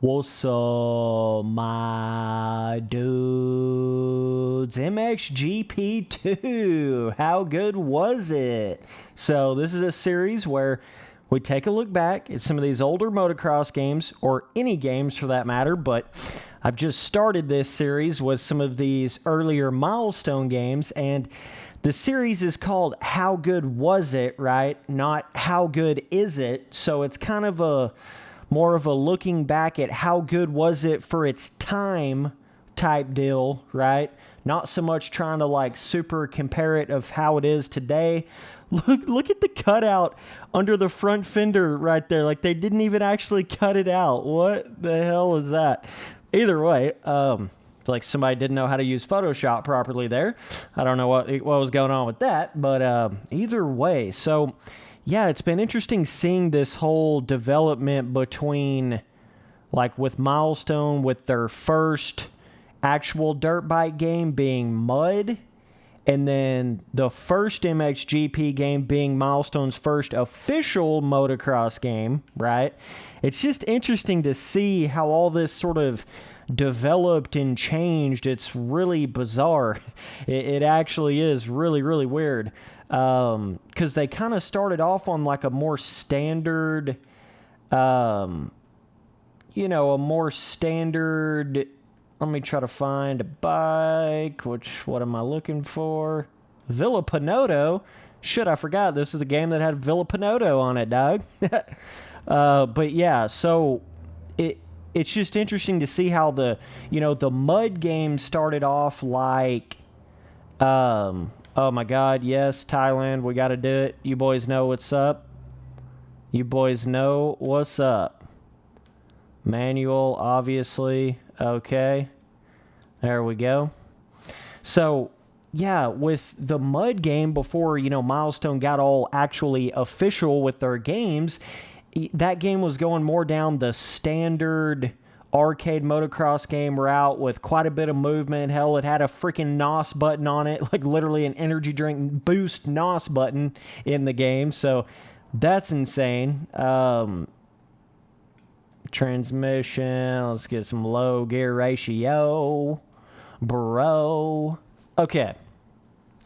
What's up, my dudes? MXGP 2. How good was it? So this is a series where we take a look back at some of these older motocross games, or any games for that matter, but I've just started this series with some of these earlier milestone games, and the series is called How Good Was It, right? Not How Good Is It? So it's kind of more of a looking back at how good was it for its time type deal, right? Not so much trying to like super compare it of how it is today. Look at the cutout under the front fender right there. Like they didn't even actually cut it out. What the hell is that? Either way, it's like somebody didn't know how to use Photoshop properly there. I don't know what was going on with that, but either way. So yeah, it's been interesting seeing this whole development between, like with Milestone, with their first actual dirt bike game being Mud, and then the first MXGP game being Milestone's first official motocross game, right? It's just interesting to see how all this sort of developed and changed. It's really bizarre. It actually is really, really weird. Because they kind of started off on like a more standard, a more standard, let me try to find a bike, what am I looking for? Villa Pinoto. Shit, I forgot this is a game that had Villa Pinoto on it, dog. But yeah, so it's just interesting to see how the Mud game started off like, oh my God, yes, Thailand, we got to do it. You boys know what's up. You boys know what's up. Manual, obviously. Okay. There we go. So, yeah, with the Mud game, before, Milestone got all actually official with their games, that game was going more down the standard arcade motocross game route with quite a bit of movement. Hell, it had a freaking NOS button on it, like literally an energy drink boost NOS button in the game. So that's insane. Transmission, let's get some low gear ratio, bro. Okay,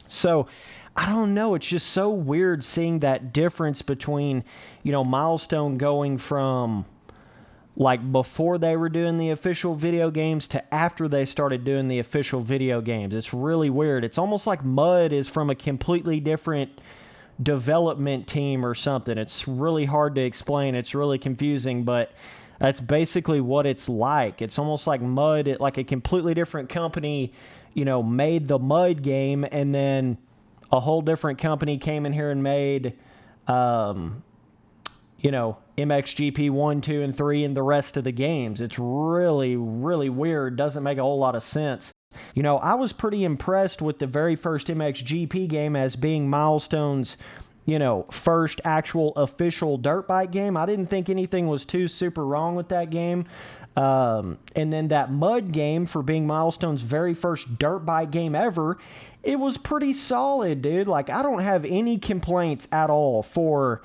so I don't know, it's just so weird seeing that difference between, Milestone going from like before they were doing the official video games to after they started doing the official video games. It's really weird. It's almost like Mud is from a completely different development team or something. It's really hard to explain. It's really confusing, but that's basically what it's like. It's almost like Mud, like a completely different company, made the Mud game, and then a whole different company came in here and made, MXGP 1, 2, and 3 and the rest of the games. It's really, really weird. Doesn't make a whole lot of sense. I was pretty impressed with the very first MXGP game as being Milestone's, first actual official dirt bike game. I didn't think anything was too super wrong with that game. And then that Mud game for being Milestone's very first dirt bike game ever, it was pretty solid, dude. Like, I don't have any complaints at all for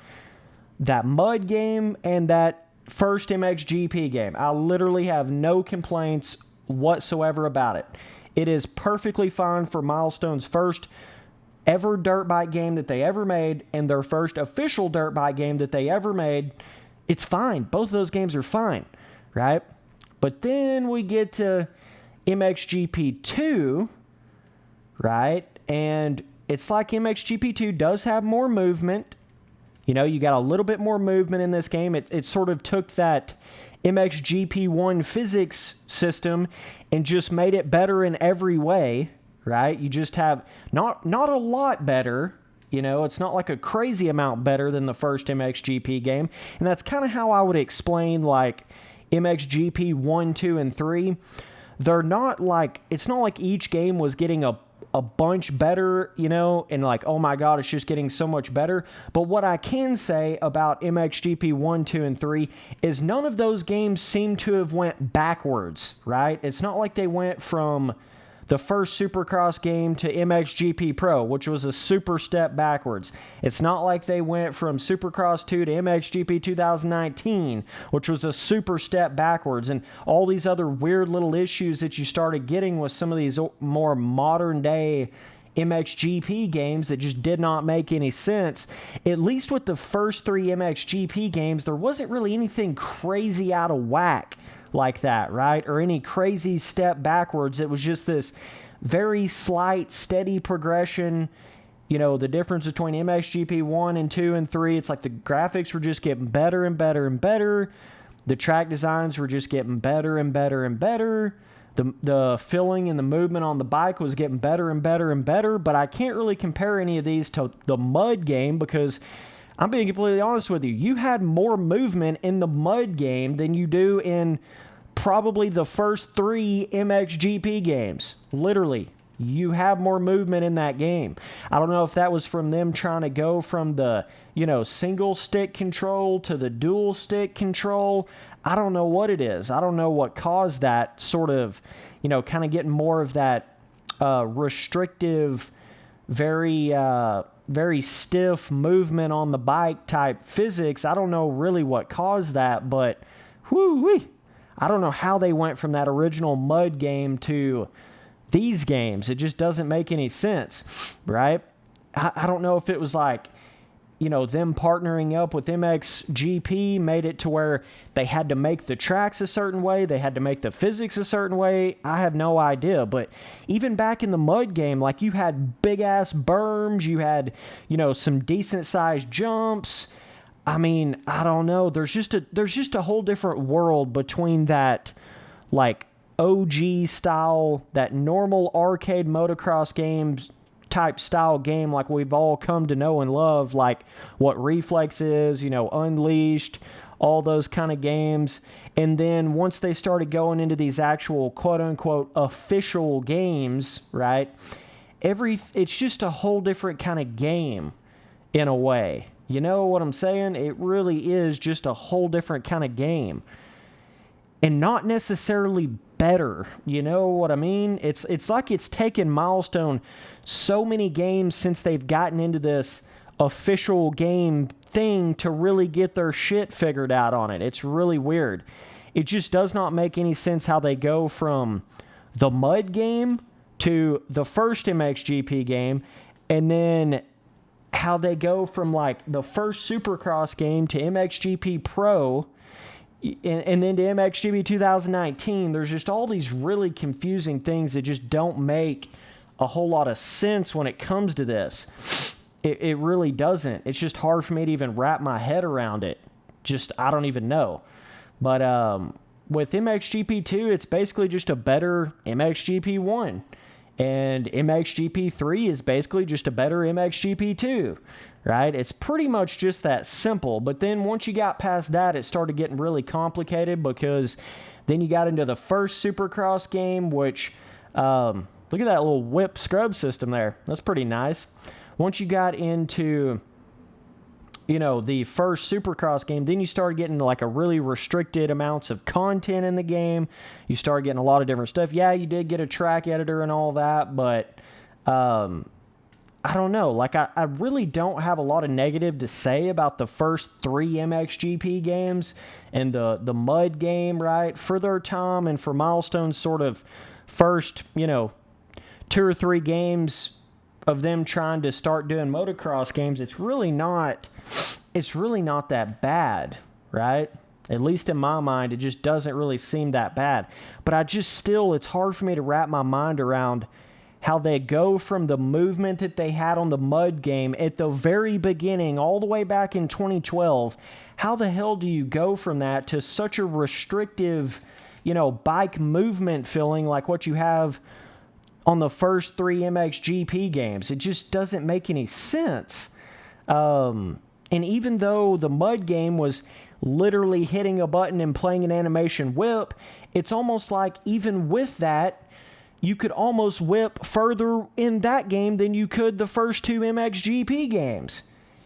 that Mud game and that first MXGP game. I literally have no complaints whatsoever about it. It is perfectly fine for Milestone's first ever dirt bike game that they ever made and their first official dirt bike game that they ever made. It's fine. Both of those games are fine, right? But then we get to MXGP 2, right? And it's like MXGP 2 does have more movement. You got a little bit more movement in this game. It sort of took that MXGP 1 physics system and just made it better in every way, right? You just have not a lot better. It's not like a crazy amount better than the first MXGP game. And that's kind of how I would explain like MXGP 1, 2, and 3. They're not like, it's not like each game was getting a bunch better, and like, oh my God, it's just getting so much better. But what I can say about MXGP 1, 2, and 3 is none of those games seem to have went backwards, right? It's not like they went from the first Supercross game to MXGP Pro, which was a super step backwards. It's not like they went from Supercross 2 to MXGP 2019, which was a super step backwards, and all these other weird little issues that you started getting with some of these more modern day MXGP games that just did not make any sense. At least with the first 3 MXGP games, there wasn't really anything crazy out of whack like that, right? Or any crazy step backwards. It was just this very slight, steady progression. You know, the difference between MXGP 1 and 2 and 3, it's like the graphics were just getting better and better and better. The track designs were just getting better and better and better. The filling and the movement on the bike was getting better and better and better, but I can't really compare any of these to the Mud game because I'm being completely honest with you. You had more movement in the Mud game than you do in probably the first 3 MXGP games. Literally, you have more movement in that game. I don't know if that was from them trying to go from the, single stick control to the dual stick control. I don't know what it is. I don't know what caused that sort of, kind of getting more of that restrictive, very stiff movement on the bike type physics. I don't know really what caused that, but whoo-wee. I don't know how they went from that original Mud game to these games. It just doesn't make any sense, right? I don't know if it was like, them partnering up with MXGP made it to where they had to make the tracks a certain way. They had to make the physics a certain way. I have no idea. But even back in the Mud game, like you had big-ass berms. You had, some decent-sized jumps. I mean, I don't know. There's just a whole different world between that, like, OG style, that normal arcade motocross games type style game like we've all come to know and love, like what Reflex is, Unleashed, all those kind of games. And then once they started going into these actual quote-unquote official games, right, it's just a whole different kind of game in a way. You know what I'm saying? It really is just a whole different kind of game. And not necessarily better, you know what I mean? It's like it's taken Milestone so many games since they've gotten into this official game thing to really get their shit figured out on it. It's really weird. It just does not make any sense how they go from the Mud game to the first MXGP game, and then how they go from like the first Supercross game to MXGP Pro, and then to MXGP 2019. There's just all these really confusing things that just don't make a whole lot of sense when it comes to this. It really doesn't. It's just hard for me to even wrap my head around it. I don't even know. But with MXGP 2, it's basically just a better MXGP 1. And MXGP 3 is basically just a better MXGP 2, right? It's pretty much just that simple. But then once you got past that, it started getting really complicated because then you got into the first Supercross game, which, look at that little whip scrub system there. That's pretty nice. Once you got into, the first Supercross game, then you started getting like a really restricted amounts of content in the game. You started getting a lot of different stuff. Yeah, you did get a track editor and all that, but I don't know. Like, I really don't have a lot of negative to say about the first 3 MXGP games and the Mud game, right? For their time and for Milestone's sort of first, 2 or 3 games of them trying to start doing motocross games, it's really not that bad, right? At least in my mind, it just doesn't really seem that bad. But it's hard for me to wrap my mind around how they go from the movement that they had on the Mud game at the very beginning, all the way back in 2012. How the hell do you go from that to such a restrictive, bike movement feeling like what you have on the first 3 MXGP games? It just doesn't make any sense. And even though the Mud game was literally hitting a button and playing an animation whip, it's almost like even with that, you could almost whip further in that game than you could the first 2 MXGP games.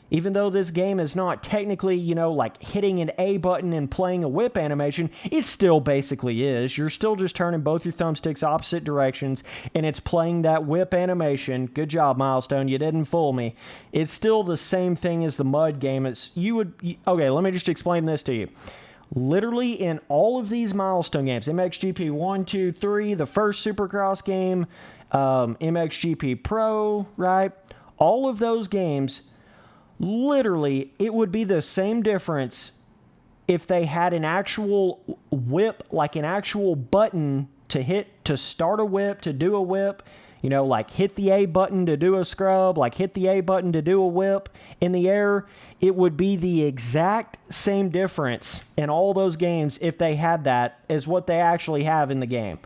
Even though this game is not technically, like hitting an A button and playing a whip animation, it still basically is. You're still just turning both your thumbsticks opposite directions, and it's playing that whip animation. Good job, Milestone. You didn't fool me. It's still the same thing as the Mud game. Okay, let me just explain this to you. Literally in all of these Milestone games, MXGP 1, 2, 3, the first Supercross game, MXGP Pro, right? All of those games, literally, it would be the same difference if they had an actual whip, like an actual button to hit to start a whip, to do a whip, like hit the A button to do a scrub, like hit the A button to do a whip in the air. It would be the exact same difference in all those games if they had that as what they actually have in the game.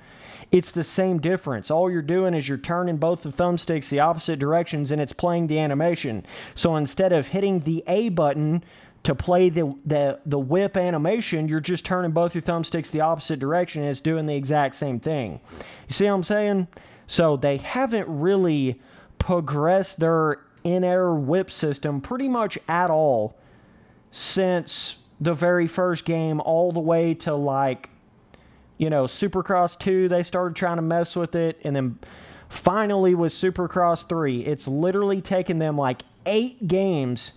It's the same difference. All you're doing is you're turning both the thumbsticks the opposite directions, and it's playing the animation. So instead of hitting the A button to play the whip animation, you're just turning both your thumbsticks the opposite direction, and it's doing the exact same thing. You see what I'm saying? So they haven't really progressed their in-air whip system pretty much at all since the very first game all the way to Supercross 2, they started trying to mess with it. And then finally with Supercross 3, it's literally taken them 8 games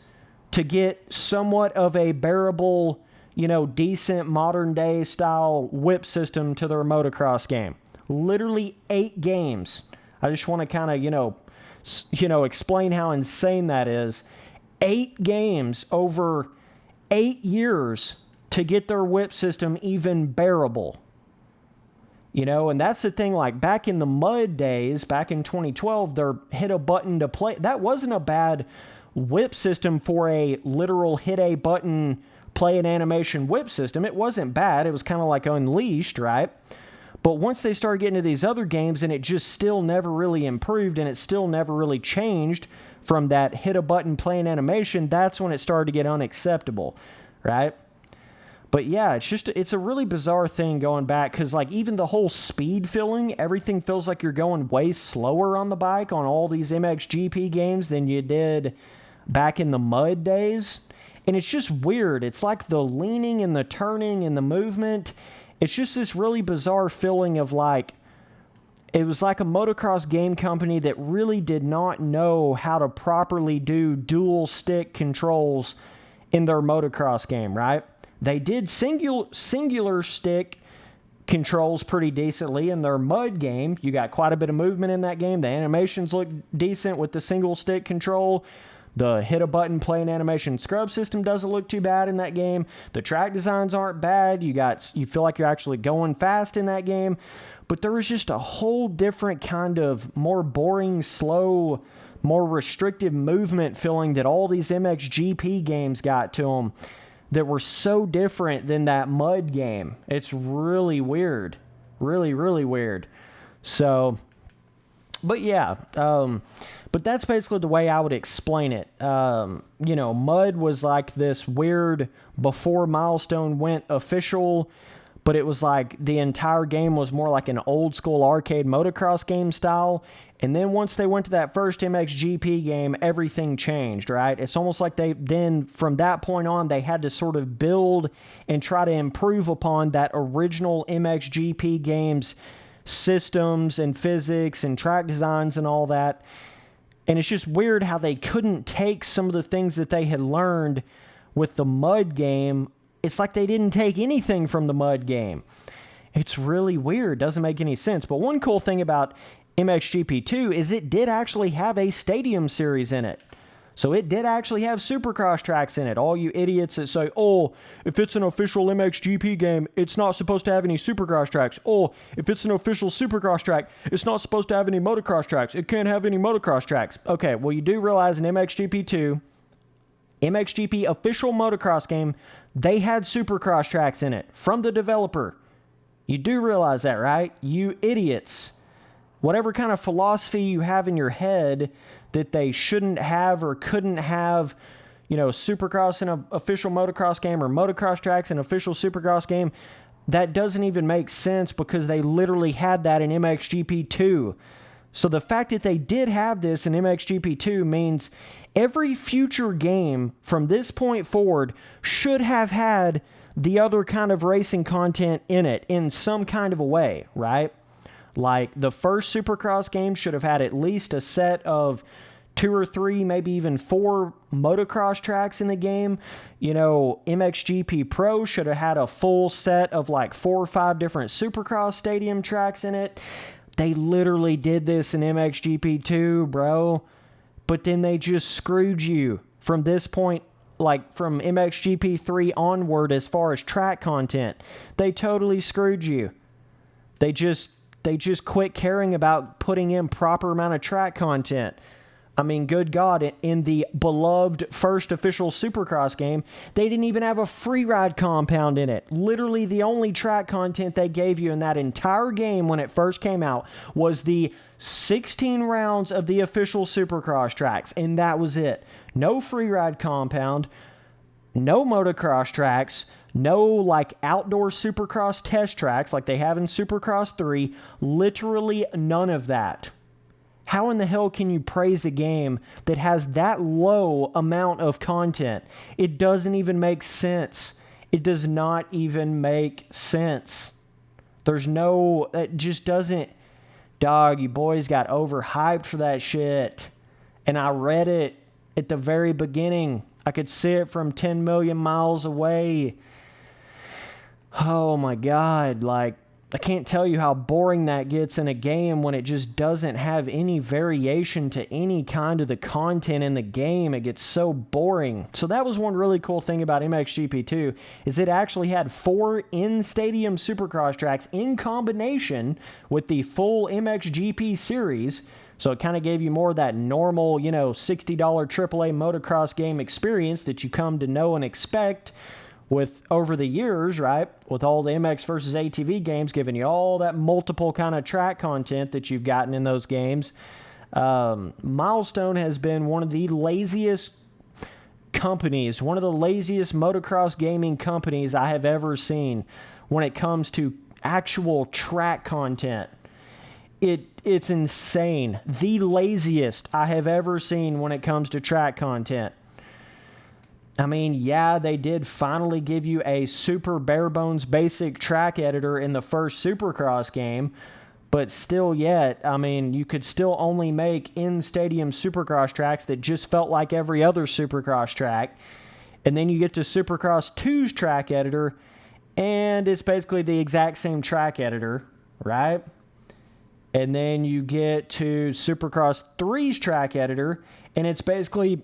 to get somewhat of a bearable, decent modern day style whip system to their motocross game. Literally 8 games. I just want to kind of, explain how insane that is. 8 games over 8 years to get their whip system even bearable. And that's the thing, back in the Mud days, back in 2012, they hit a button to play. That wasn't a bad whip system for a literal hit a button, play an animation whip system. It wasn't bad. It was kind of like Unleashed, right? But once they started getting to these other games, and it just still never really improved, and it still never really changed from that hit a button, play an animation, that's when it started to get unacceptable, right? But yeah, it's a really bizarre thing going back, because even the whole speed feeling, everything feels like you're going way slower on the bike on all these MXGP games than you did back in the Mud days. And it's just weird. It's like the leaning and the turning and the movement. It's just this really bizarre feeling of it was like a motocross game company that really did not know how to properly do dual stick controls in their motocross game, right? They did singular stick controls pretty decently in their Mud game. You got quite a bit of movement in that game. The animations look decent with the single stick control. The hit a button, play an animation scrub system doesn't look too bad in that game. The track designs aren't bad. You feel like you're actually going fast in that game. But there was just a whole different kind of more boring, slow, more restrictive movement feeling that all these MXGP games got to them, that were so different than that Mud game. It's really weird. Really, really weird. So, but yeah, but that's basically the way I would explain it. Mud was like this weird, before Milestone went official, but it was the entire game was more like an old school arcade motocross game style. And then once they went to that first MXGP game, everything changed, right? It's almost like from that point on, they had to sort of build and try to improve upon that original MXGP game's systems and physics and track designs and all that. And it's just weird how they couldn't take some of the things that they had learned with the Mud game. It's like they didn't take anything from the Mud game. It's really weird. Doesn't make any sense. But one cool thing about MXGP2 is it did actually have a stadium series in it. So it did actually have Supercross tracks in it. All you idiots that say, oh, if it's an official MXGP game, it's not supposed to have any Supercross tracks. Oh, if it's an official Supercross track, it's not supposed to have any motocross tracks. It can't have any motocross tracks. Okay, well, you do realize in MXGP2, MXGP official motocross game, they had Supercross tracks in it from the developer. You do realize that, right? You idiots. Whatever kind of philosophy you have in your head that they shouldn't have or couldn't have, Supercross in an official motocross game or motocross tracks in an official Supercross game, that doesn't even make sense because they literally had that in MXGP2. So the fact that they did have this in MXGP2 means Every future game from this point forward should have had the other kind of racing content in it in some kind of a way, right? Like the first Supercross game should have had at least a set of 2 or 3, maybe even 4 motocross tracks in the game. You know, MXGP Pro should have had a full set of like 4 or 5 different Supercross stadium tracks in it. They literally did this in MXGP 2, bro. But then they just screwed you from this point, like from MXGP 3 onward as far as track content. They totally screwed you. They just quit caring about putting in proper amount of track content. I mean, good God, in the beloved first official Supercross game, they didn't even have a free ride compound in it. Literally, the only track content they gave you in that entire game when it first came out was the 16 rounds of the official Supercross tracks, and that was it. No free ride compound, no motocross tracks, no like outdoor Supercross test tracks like they have in Supercross 3, literally none of that. How in the hell can you praise a game that has that low amount of content? It doesn't even make sense. It does not even make sense. It just doesn't. Dog, you boys got overhyped for that shit. And I read it at the very beginning. I could see it from 10 million miles away. Oh my God, like, I can't tell you how boring that gets in a game when it just doesn't have any variation to any kind of the content in the game. It gets so boring. So that was one really cool thing about MXGP2 is it actually had 4 in-stadium Supercross tracks in combination with the full MXGP series. So it kind of gave you more of that normal, $60 AAA motocross game experience that you come to know and expect with over the years, right? With all the MX versus ATV games giving you all that multiple kind of track content that you've gotten in those games. Milestone has been one of the laziest companies, one of the laziest motocross gaming companies I have ever seen when it comes to actual track content. It's insane. The laziest I have ever seen when it comes to track content. I mean, yeah, they did finally give you a super bare bones basic track editor in the first Supercross game, but still yet, I mean, you could still only make in-stadium Supercross tracks that just felt like every other Supercross track. And then you get to Supercross 2's track editor, and it's basically the exact same track editor, right? And then you get to Supercross 3's track editor, and it's basically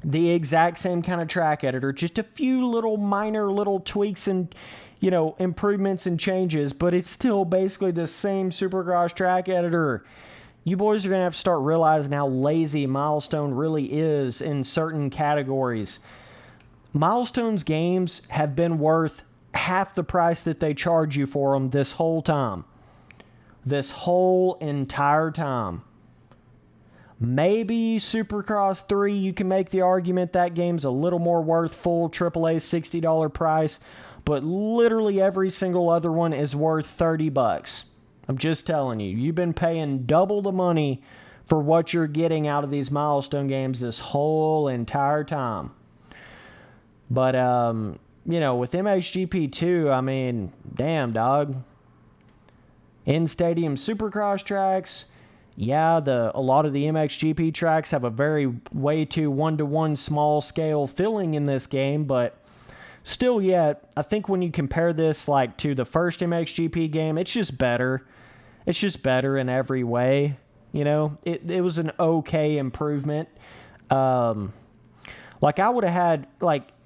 the exact same kind of track editor, just a few little minor little tweaks and, improvements and changes, but it's still basically the same Supercross track editor. You boys are going to have to start realizing how lazy Milestone really is in certain categories. Milestone's games have been worth half the price that they charge you for them this whole time. This whole entire time. Maybe Supercross 3, you can make the argument that game's a little more worth full AAA $60 price, but literally every single other one is worth $30. I'm just telling you, you've been paying double the money for what you're getting out of these Milestone games this whole entire time. But, with MXGP2, I mean, damn, dog. In-stadium Supercross tracks. Yeah, a lot of the MXGP tracks have a way too one-to-one small scale filling in this game, but still yet, I think when you compare this like to the first MXGP game, it's just better. It's just better in every way. It was an okay improvement.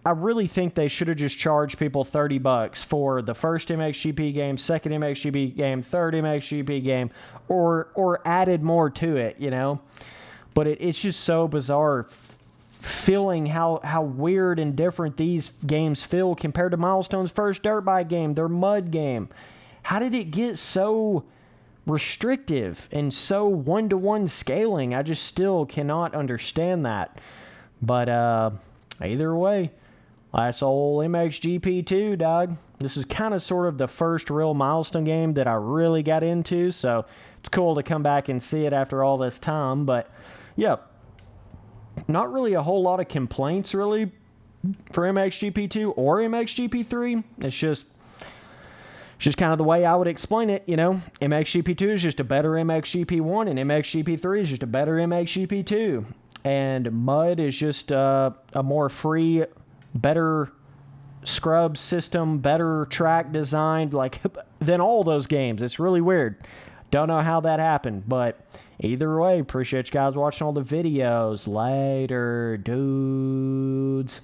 I really think they should have just charged people $30 for the first MXGP game, second MXGP game, third MXGP game, or added more to it, But it's just so bizarre feeling how weird and different these games feel compared to Milestone's first dirt bike game, their mud game. How did it get so restrictive and so one-to-one scaling? I just still cannot understand that. But either way, that's old MXGP2, dog. This is kind of sort of the first real Milestone game that I really got into, so it's cool to come back and see it after all this time. But, yeah, not really a whole lot of complaints, really, for MXGP2 or MXGP3. It's just kind of the way I would explain it, you know. MXGP2 is just a better MXGP1, and MXGP3 is just a better MXGP2. And Mud is just a more free, better scrub system, better track designed, like, than all those games. It's really weird. Don't know how that happened, but either way, appreciate you guys watching all the videos. Later, dudes.